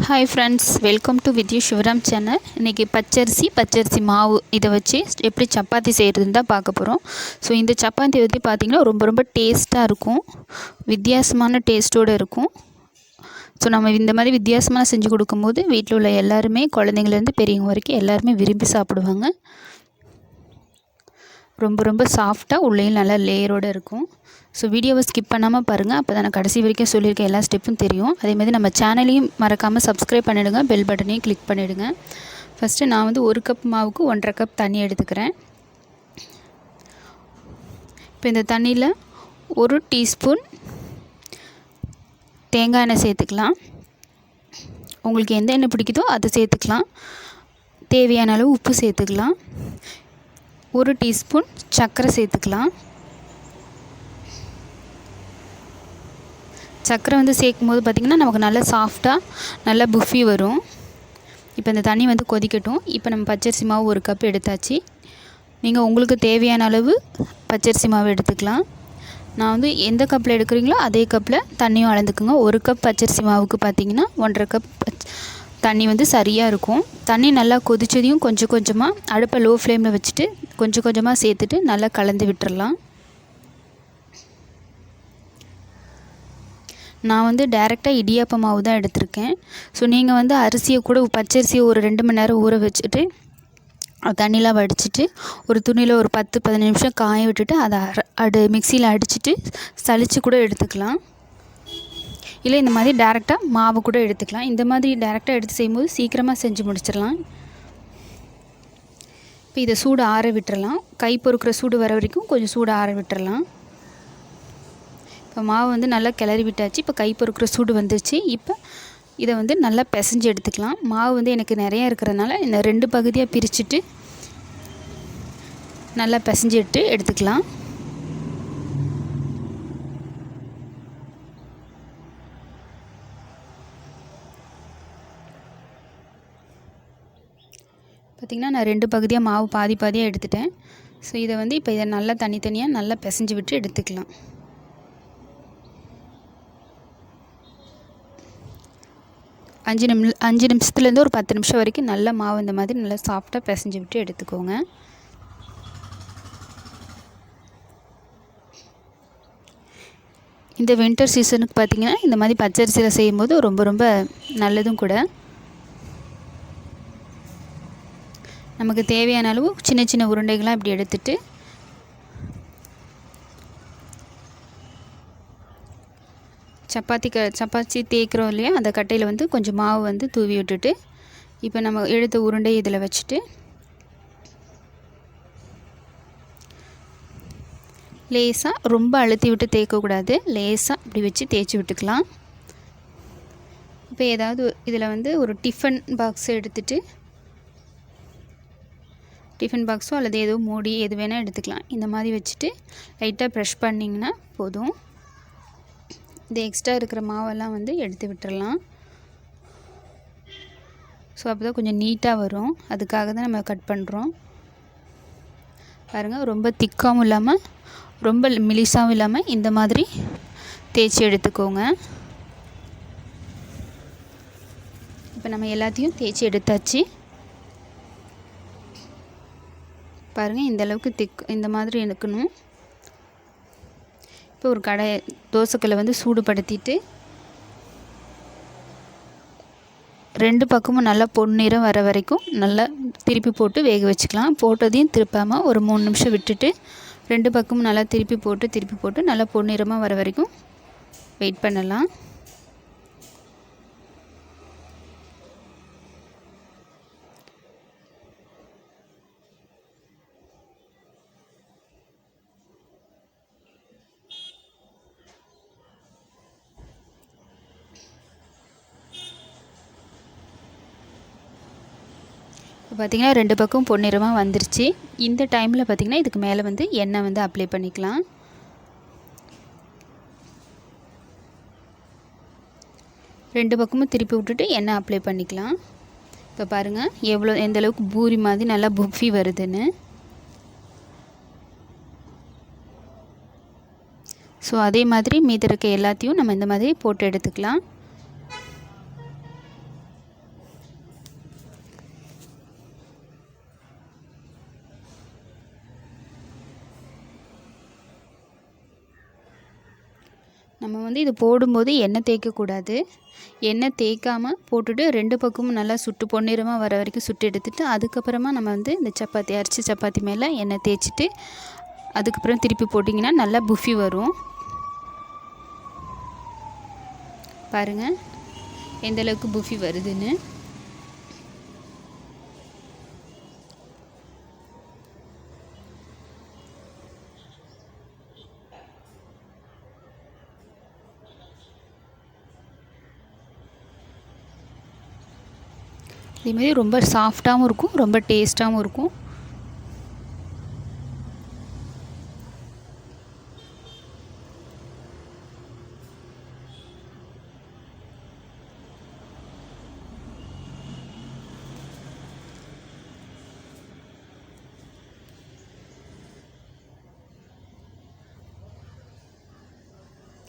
Hi friends, welcome to with you Sivaram channel. இன்றைக்கி பச்சரிசி மாவு இதை வச்சு எப்படி சப்பாத்தி செய்கிறதுன்னு தான் பார்க்க போகிறோம். ஸோ இந்த சப்பாத்தி வந்து பார்த்திங்கன்னா ரொம்ப டேஸ்ட்டாக இருக்கும், வித்தியாசமான டேஸ்ட்டோடு இருக்கும். ஸோ நம்ம இந்த மாதிரி வித்தியாசமாக செஞ்சு கொடுக்கும்போது வீட்டில் உள்ள எல்லாருமே, குழந்தைங்கள்லேருந்து பெரியவங்க வரைக்கும் எல்லாருமே விரும்பி சாப்பிடுவாங்க. ரொம்ப சாஃப்டாக உள்ளேயும் நல்லா லேயரோடு இருக்கும். ஸோ வீடியோவை ஸ்கிப் பண்ணாமல் பாருங்கள், அப்போ தான் நான் கடைசி வரைக்கும் சொல்லியிருக்கேன் எல்லா ஸ்டெப்பும் தெரியும். அதேமாதிரி நம்ம சேனலையும் மறக்காமல் சப்ஸ்கிரைப் பண்ணிவிடுங்க, பெல் பட்டனையும் கிளிக் பண்ணிவிடுங்க. ஃபஸ்ட்டு நான் வந்து 1 கப் மாவுக்கு 1.5 கப் தண்ணி எடுத்துக்கிறேன். இப்போ இந்த தண்ணியில் 1 டீஸ்பூன் தேங்காய் எண்ணெய் சேர்த்துக்கலாம். உங்களுக்கு எந்த எண்ணெய் பிடிக்குதோ அதை சேர்த்துக்கலாம். தேவையான அளவு உப்பு சேர்த்துக்கலாம். 1 டீஸ்பூன் சர்க்கரை சேர்த்துக்கலாம். சர்க்கரை வந்து சேர்க்கும்போது பார்த்திங்கன்னா நமக்கு நல்லா சாஃப்டாக நல்லா புஃபி வரும். இப்போ இந்த தண்ணி வந்து கொதிக்கட்டும். இப்போ நம்ம பச்சரிசி மாவு 1 கப் எடுத்தாச்சு. நீங்கள் உங்களுக்கு தேவையான அளவு பச்சரிசி மாவு எடுத்துக்கலாம். நான் வந்து எந்த கப்பில் எடுக்கிறீங்களோ அதே கப்பில் தண்ணியும் அளந்துக்குங்க. 1 கப் பச்சரிசி மாவுக்கு பார்த்திங்கன்னா 1.5 கப் தண்ணி வந்து சரியாக இருக்கும். தண்ணி நல்லா கொதிச்சதையும் கொஞ்சம் கொஞ்சமாக அடுப்பை லோ ஃப்ளேமில் வச்சுட்டு கொஞ்சம் கொஞ்சமாக சேர்த்துட்டு நல்லா கலந்து விட்டுறலாம். நான் வந்து டைரெக்டாக இடியாப்ப மாவு தான் எடுத்திருக்கேன். ஸோ நீங்கள் வந்து அரிசியை கூட பச்சரிசியை ஒரு 2 மணி நேரம் ஊற வச்சுட்டு தண்ணிலாம் வடிச்சிட்டு ஒரு துணியில் ஒரு 10-15 நிமிஷம் காய விட்டுட்டு அதை மிக்சியில் அடிச்சுட்டு சலித்து கூட எடுத்துக்கலாம். இல்லை இந்த மாதிரி டேரெக்டாக மாவு கூட எடுத்துக்கலாம். இந்த மாதிரி டேரெக்டாக எடுத்து செய்யும்போது சீக்கிரமாக செஞ்சு முடிச்சிடலாம். இப்போ இதை சூடு ஆற விட்டுறலாம். கை பொறுக்கிற சூடு வர வரைக்கும் கொஞ்சம் சூடு ஆற விட்டுறலாம். இப்போ மாவு வந்து நல்லா கிளறி விட்டாச்சு. இப்போ கை பொறுக்கிற சூடு வந்துருச்சு. இப்போ இதை வந்து நல்லா பிசைஞ்சு எடுத்துக்கலாம். மாவு வந்து எனக்கு நிறையா இருக்கிறதுனால இந்த 2 பகுதியாக பிரிச்சுட்டு நல்லா பிசைஞ்சு எடுத்துக்கலாம். பார்த்திங்கன்னா நான் 2 பகுதியாக மாவு பாதியாக எடுத்துட்டேன். ஸோ இதை வந்து இப்போ இதை நல்லா தனித்தனியாக நல்லா பிசைஞ்சு விட்டு எடுத்துக்கலாம். அஞ்சு நிமிஷத்துலேருந்து ஒரு 10 நிமிஷம் வரைக்கும் நல்லா மாவு இந்த மாதிரி நல்லா சாஃப்டாக பிசைஞ்சு விட்டு எடுத்துக்கோங்க. இந்த வின்டர் சீசனுக்கு பார்த்திங்கன்னா இந்த மாதிரி பச்சரிசியில் செய்யும்போது ரொம்ப நல்லதும் கூட. நமக்கு தேவையான அளவு சின்ன உருண்டைகளாக இப்படி எடுத்துட்டு சப்பாத்தி தேய்க்கிறோம் இல்லையா, அந்த கட்டையில் வந்து கொஞ்சம் மாவு வந்து தூவி விட்டுட்டு இப்போ நம்ம எடுத்த உருண்டை இதில் வச்சுட்டு லேசாக ரொம்ப அழுத்தி விட்டு தேய்க்கக்கூடாது, லேசாக இப்படி வச்சு தேய்ச்சி விட்டுக்கலாம். இப்போ ஏதாவது இதில் வந்து ஒரு டிஃபன் பாக்ஸ் எடுத்துகிட்டு டிஃபன் பாக்ஸோ அல்லது ஏதோ மூடி எது வேணால் எடுத்துக்கலாம். இந்த மாதிரி வச்சுட்டு லைட்டாக ப்ரெஷ் பண்ணிங்கன்னா போதும். இந்த எக்ஸ்ட்ரா இருக்கிற மாவெல்லாம் வந்து எடுத்து விட்டுறலாம். ஸோ அப்போ தான் கொஞ்சம் நீட்டாக வரும், அதுக்காக தான் நம்ம கட் பண்ணுறோம். பாருங்கள், ரொம்ப திக்காகவும் இல்லாமல் ரொம்ப மெலிசாகவும் இல்லாமல் இந்த மாதிரி தேய்ச்சி எடுத்துக்கோங்க. இப்போ நம்ம எல்லாத்தையும் தேய்ச்சி எடுத்தாச்சு. பாருங்கள், இந்த அளவுக்கு இந்த மாதிரி இருக்கணும். இப்போ ஒரு தோசைக்கல்லை வந்து சூடுபடுத்திட்டு 2 பக்கமும் நல்லா பொன்னிறம் வர வரைக்கும் நல்லா திருப்பி போட்டு வேக வச்சுக்கலாம். போட்டதையும் திருப்பாமல் ஒரு 3 நிமிஷம் விட்டுட்டு 2 பக்கமும் நல்லா திருப்பி போட்டு நல்லா பொன்னிறமாக வர வரைக்கும் வெயிட் பண்ணலாம். இப்போ பார்த்திங்கன்னா 2 பக்கம் பொன்னிறமாக வந்துருச்சு. இந்த டைமில் பார்த்திங்கன்னா இதுக்கு மேலே வந்து எண்ணெய் வந்து அப்ளை பண்ணிக்கலாம். ரெண்டு பக்கமும் திருப்பி விட்டுட்டு எண்ணெய் அப்ளை பண்ணிக்கலாம். இப்போ பாருங்கள் எந்த அளவுக்கு பூரி மாதிரி நல்லா புஃபி வருதுன்னு. ஸோ அதே மாதிரி மீதி இருக்க எல்லாத்தையும் நம்ம இந்த மாதிரி போட்டு எடுத்துக்கலாம். நம்ம வந்து இது போடும்போது எண்ணெய் தேய்க்கக்கூடாது. எண்ணெய் தேய்க்காமல் போட்டுட்டு 2 பக்கமும் நல்லா சுட்டு பொன்னிறமாக வர வரைக்கும் சுட்டு எடுத்துகிட்டு அதுக்கப்புறமா நம்ம வந்து இந்த சப்பாத்தி அரிசி சப்பாத்தி மேலே எண்ணெய் தேய்ச்சிட்டு அதுக்கப்புறம் திருப்பி போட்டிங்கன்னா நல்லா புஃபி வரும். பாருங்கள் எந்தளவுக்கு புஃபி வருதுன்னு. இதேமாரி ரொம்ப சாஃப்டாகவும் இருக்கும், ரொம்ப டேஸ்ட்டாகவும் இருக்கும்.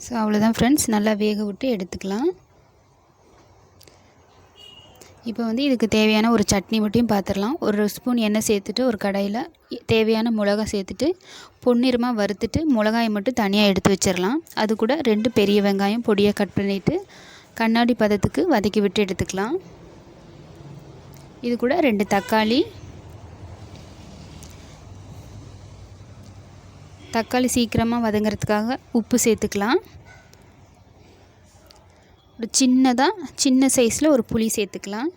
ஸோ அவ்வளோதான் ஃப்ரெண்ட்ஸ், நல்லா வேக விட்டு எடுத்துக்கலாம். இப்போ வந்து இதுக்கு தேவையான ஒரு சட்னி மட்டும் பார்த்துடலாம். ஒரு ஸ்பூன் எண்ணெய் சேர்த்துட்டு ஒரு கடாயில் தேவையான மிளகா சேர்த்துட்டு பொன்னிறமாக வறுத்துட்டு மிளகாயை மட்டும் தனியாக எடுத்து வச்சிடலாம். அது கூட 2 பெரிய வெங்காயம் பொடியாக கட் பண்ணிவிட்டு கண்ணாடி பதத்துக்கு வதக்கி விட்டு எடுத்துக்கலாம். இது கூட 2 தக்காளி சீக்கிரமாக வதங்கிறதுக்காக உப்பு சேர்த்துக்கலாம். ஒரு சின்ன சைஸில் ஒரு புளி சேர்த்துக்கலாம்.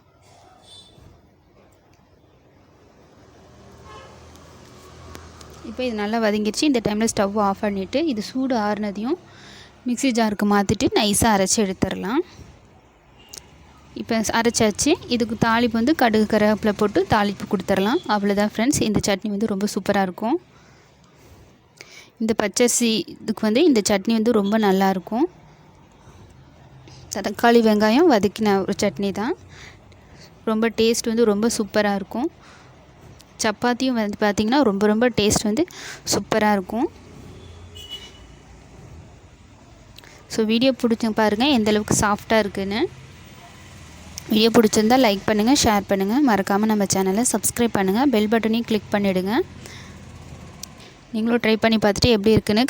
இப்போ இது நல்லா வதங்கிடுச்சு. இந்த டைமில் ஸ்டவ் ஆஃப் பண்ணிவிட்டு இது சூடு ஆறுனதையும் மிக்ஸி ஜாருக்கு மாற்றிட்டு நைஸாக அரைச்சி எடுத்துடலாம். இப்போ அரைச்சாச்சு. இதுக்கு தாளிப்பு வந்து கடுகு கருவேப்பிலை போட்டு தாளிப்பு கொடுத்துடலாம். அவ்வளோதான் ஃப்ரெண்ட்ஸ், இந்த சட்னி வந்து ரொம்ப சூப்பராக இருக்கும். இந்த பச்சரிசி இதுக்கு வந்து இந்த சட்னி வந்து ரொம்ப நல்லாயிருக்கும். தக்காளி வெங்காயம் வதக்கின ஒரு சட்னி தான். ரொம்ப டேஸ்ட் வந்து ரொம்ப சூப்பராக இருக்கும். சப்பாத்தியும் வந்து பார்த்திங்கன்னா ரொம்ப டேஸ்ட் வந்து சூப்பராக இருக்கும். ஸோ வீடியோ பிடிச்சி பாருங்கள் எந்தளவுக்கு சாஃப்டாக இருக்குதுன்னு. வீடியோ பிடிச்சிருந்தால் லைக் பண்ணுங்கள், ஷேர் பண்ணுங்கள், மறக்காமல் நம்ம சேனலை சப்ஸ்கிரைப் பண்ணுங்கள், பெல் பட்டனையும் கிளிக் பண்ணிவிடுங்க. நீங்களும் ட்ரை பண்ணி பார்த்துட்டு எப்படி இருக்குன்னு